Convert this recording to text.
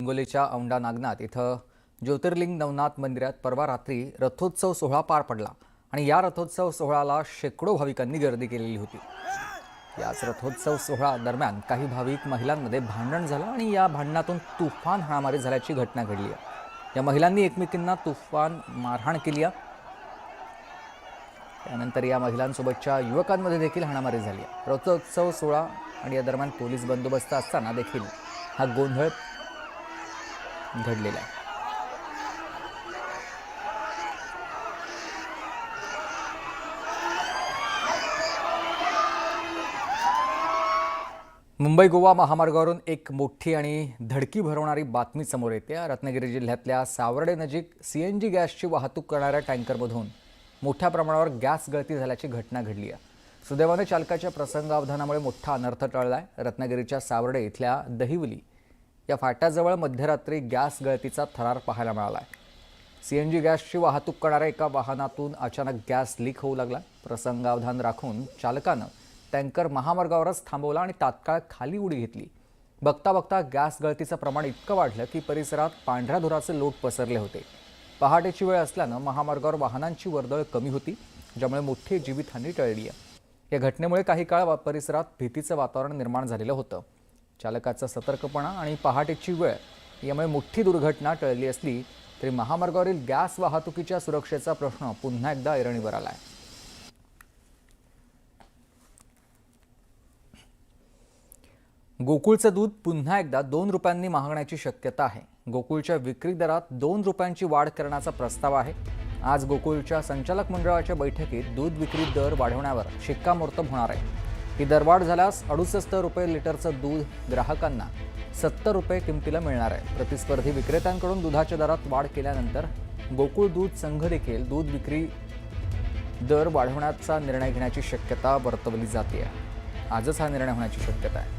हिंगोलीच्या औंढा नागनाथ इथं ज्योतिर्लिंग नवनाथ मंदिरात परवा रात्री रथोत्सव सोहळा पार पडला आणि या रथोत्सव सोहळ्याला शेकडो भाविकांनी गर्दी केलेली होती। याच रथोत्सव सोहळा दरम्यान काही भाविक महिलांमध्ये भांडण झालं आणि या भांडणातून तुफान हाणामारी झाल्याची घटना घडली आहे। या महिलांनी एकमेकींना तुफान मारहाण केली आहे। त्यानंतर या महिलांसोबतच्या युवकांमध्ये देखील हाणामारी झाली आहे। रथोत्सव सोहळा आणि या दरम्यान पोलीस बंदोबस्त असताना देखील हा गोंधळ घडलेला आहे। मुंबई गोवा महामार्गावरून एक मोठी आणि धडकी भरवणारी बातमी समोर येते। रत्नागिरी जिल्ह्यातल्या सावर्डे नजीक सीएनजी गॅसची वाहतूक करणाऱ्या टँकरमधून मोठ्या प्रमाणावर गॅस गळती झाल्याची घटना घडली आहे। सुदैवाने चालकाच्या प्रसंगावधानामुळे मोठा अनर्थ टळलाय। रत्नागिरीच्या सावर्डे इथल्या दहिवली या फाट्याजवळ मध्यरात्री गॅस गळतीचा थरार पाहायला मिळाला। सीएनजी गॅसची वाहतूक करणाऱ्या एका वाहनातून अचानक गॅस लीक होऊ लागला। प्रसंगावधान राखून चालकानं टँकर महामार्गावरच थांबवला आणि तात्काळ खाली उडी घेतली। बघता बघता गॅस गळतीचं प्रमाण इतकं वाढलं की परिसरात पांढऱ्या धुराचे लोट पसरले होते। पहाटेची वेळ असल्यानं महामार्गावर वाहनांची वर्दळ कमी होती, ज्यामुळे मोठी जीवितहानी टळली आहे। या घटनेमुळे काही काळ परिसरात भीतीचं वातावरण निर्माण झालेलं होतं। चालकाचा सतर्कपणा आणि पहाटेची वेळ यामुळे मोठी दुर्घटना टळली असली तरी महामार्गावरील गॅस वाहतुकीच्या सुरक्षेचा प्रश्न पुन्हा एकदा ऐरणीवर आलाय। गोकुळचं दूध पुन्हा एकदा 2 रुपयांनी महागण्याची शक्यता आहे। गोकुळच्या विक्री दरात 2 रुपयांची वाढ करण्याचा प्रस्ताव आहे। आज गोकुळच्या संचालक मंडळाच्या बैठकीत दूध विक्री दर वाढवण्यावर शिक्कामोर्तब होणार आहे। ही दरवाढ झाल्यास 68 रुपये लिटरचं दूध ग्राहकांना 70 रुपये किमतीला मिळणार आहे। प्रतिस्पर्धी विक्रेत्यांकडून दुधाच्या दरात वाढ केल्यानंतर गोकुळ दूध संघ देखील दूध विक्री दर वाढवण्याचा निर्णय घेण्याची शक्यता वर्तवली जाते। आजच हा निर्णय होण्याची शक्यता आहे।